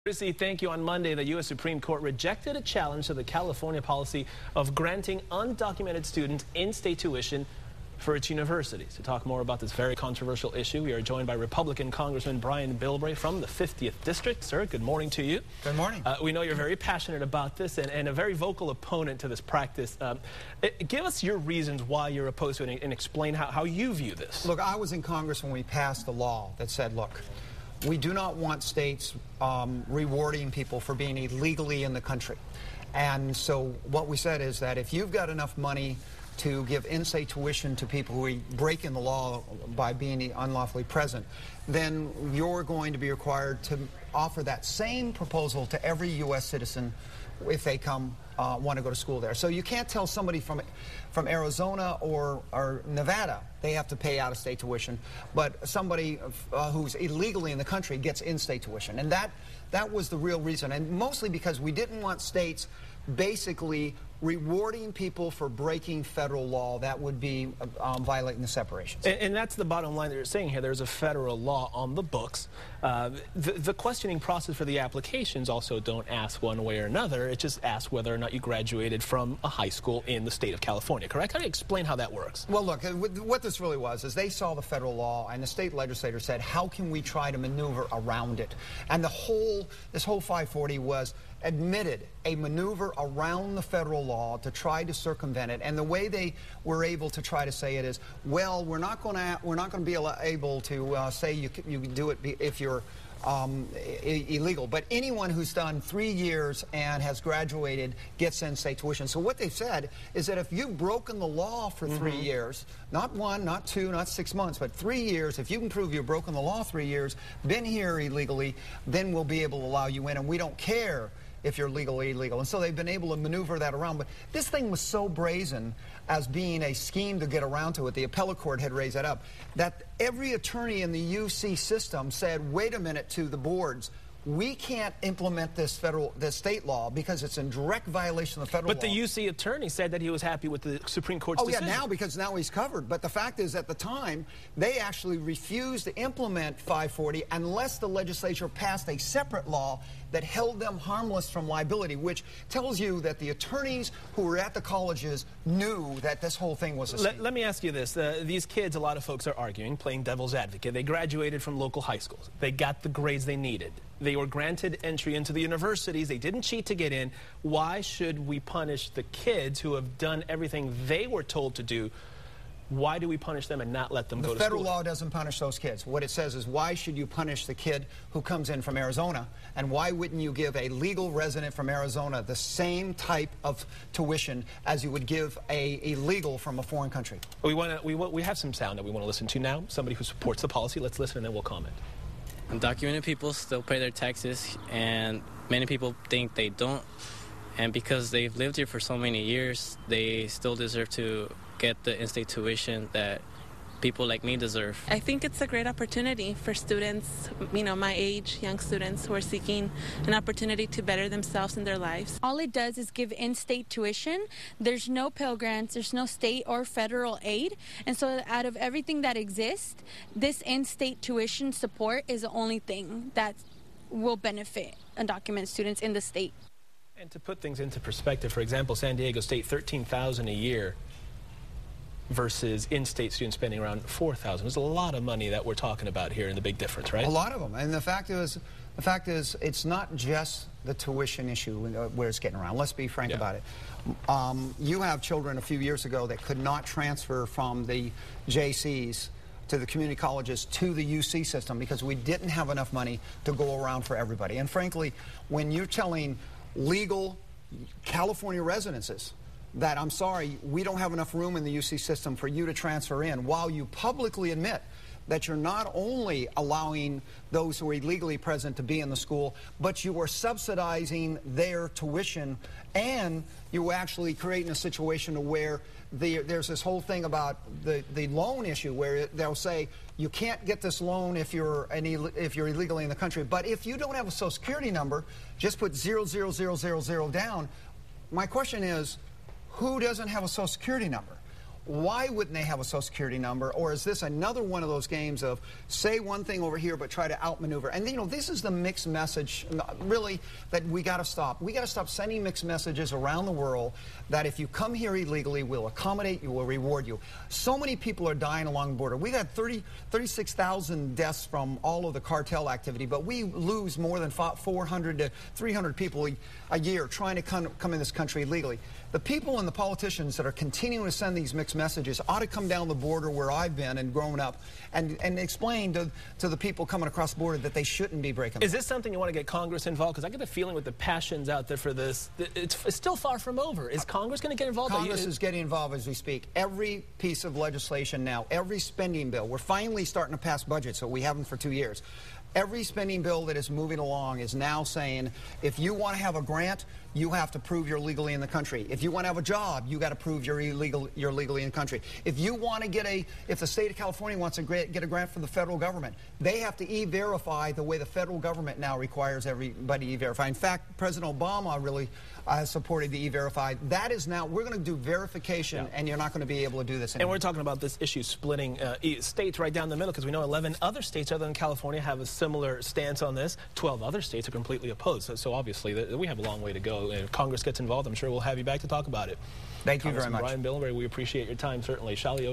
Thank you. On Monday, the U.S. Supreme Court rejected a challenge to the California policy of granting undocumented students in-state tuition for its universities. To talk more about this very controversial issue, we are joined by Republican Congressman Bilbray from the 50th District. Sir, good morning to you. Good morning. We know you're very passionate about this and a very vocal opponent to this practice. Give us your reasons why you're opposed to it and explain how you view this. Look, I was in Congress when we passed the law that said, look, we do not want states rewarding people for being illegally in the country. And so what we said is that if you've got enough money to give in-state tuition to people who are breaking the law by being unlawfully present, then you're going to be required to offer that same proposal to every U.S. citizen if they want to go to school there. So you can't tell somebody from Arizona or Nevada they have to pay out-of-state tuition, but somebody who's illegally in the country gets in-state tuition. And that was the real reason, and mostly because we didn't want states basically rewarding people for breaking federal law. That would be violating the separations. And that's the bottom line that you're saying here. There's a federal law on the books. The questioning process for the applications also don't ask one way or another. It just asks whether or not you graduated from a high school in the state of California, correct? How do you explain how that works? Well, look, what this really was is they saw the federal law, and the state legislator said, how can we try to maneuver around it? And this whole 540 was admitted a maneuver around the federal law to try to circumvent it. And the way they were able to try to say it is, well, we're not going to be able to say you can do it if you're illegal. But anyone who's done 3 years and has graduated gets in-state tuition. So what they've said is that if you've broken the law for 3 years, not 1, not 2, not 6 months, but 3 years, if you can prove you've broken the law 3 years, been here illegally, then we'll be able to allow you in, and we don't care if you're legal or illegal. And so they've been able to maneuver that around. But this thing was so brazen as being a scheme to get around to it, the appellate court had raised that up, that every attorney in the UC system said, wait a minute, to the boards, we can't implement this state law because it's in direct violation of the federal law. But the UC attorney said that he was happy with the Supreme Court's decision. Oh, yeah, because now he's covered. But the fact is, at the time, they actually refused to implement 540 unless the legislature passed a separate law that held them harmless from liability, which tells you that the attorneys who were at the colleges knew that this whole thing was a scheme. Let me ask you this. These kids, a lot of folks are arguing, playing devil's advocate. They graduated from local high schools. They got the grades they needed. They were granted entry into the universities. They didn't cheat to get in. Why should we punish the kids who have done everything they were told to do? Why do we punish them and not let them go to school? The federal law doesn't punish those kids. What it says is, why should you punish the kid who comes in from Arizona? And why wouldn't you give a legal resident from Arizona the same type of tuition as you would give a illegal from a foreign country? We have some sound that we want to listen to now. Somebody who supports the policy. Let's listen and then we'll comment. Undocumented people still pay their taxes, and many people think they don't. And because they've lived here for so many years, they still deserve to get the in-state tuition that people like me deserve. I think it's a great opportunity for students, my age, young students who are seeking an opportunity to better themselves in their lives. All it does is give in-state tuition. There's no Pell Grants, there's no state or federal aid. And so out of everything that exists, this in-state tuition support is the only thing that will benefit undocumented students in the state. And to put things into perspective, for example, San Diego State, $13,000 a year versus in-state students spending around $4,000. There's a lot of money that we're talking about here, and the big difference, right? A lot of them. And the fact is, it's not just the tuition issue where it's getting around. Let's be frank about it. You have children a few years ago that could not transfer from the JCs to the community colleges to the UC system because we didn't have enough money to go around for everybody. And frankly, when you're telling legal California residences that, I'm sorry, we don't have enough room in the UC system for you to transfer in, while you publicly admit that you're not only allowing those who are illegally present to be in the school, but you are subsidizing their tuition, and you're actually creating a situation where there's this whole thing about the loan issue where they'll say you can't get this loan if you're illegally in the country, but if you don't have a Social Security number, just put 00000 down. My question is, who doesn't have a Social Security number? why wouldn't they have a Social Security number? Or is this another one of those games of say one thing over here but try to outmaneuver? And, you know, this is the mixed message, really, that we got to stop. We got to stop sending mixed messages around the world that if you come here illegally, we'll accommodate you, we'll reward you. So many people are dying along the border. We've had 36,000 deaths from all of the cartel activity, but we lose more than 400 to 300 people a year trying to come in this country illegally. The people and the politicians that are continuing to send these mixed messages ought to come down the border where I've been and grown up and explain to the people coming across the border that they shouldn't be breaking. Is this something you want to get Congress involved? Because I get the feeling with the passions out there for this, it's still far from over. Is Congress going to get involved? Congress is getting involved as we speak. Every piece of legislation now, every spending bill, we're finally starting to pass budgets, so we haven't for 2 years. Every spending bill that is moving along is now saying, if you want to have a grant, you have to prove you're legally in the country. If you want to have a job, you got to prove you're legally in the country. If you want to get if the state of California wants to get a grant from the federal government, they have to e-verify the way the federal government now requires everybody e-verify. In fact, President Obama really supported the e-verify. That is now, we're going to do verification, and you're not going to be able to do this anymore. And we're talking about this issue splitting states right down the middle, because we know 11 other states other than California have a similar stance on this. 12 other states are completely opposed. So obviously, we have a long way to go. If Congress gets involved, I'm sure we'll have you back to talk about it. Thank you very much. Brian Bilbray, we appreciate your time, certainly. Shalio.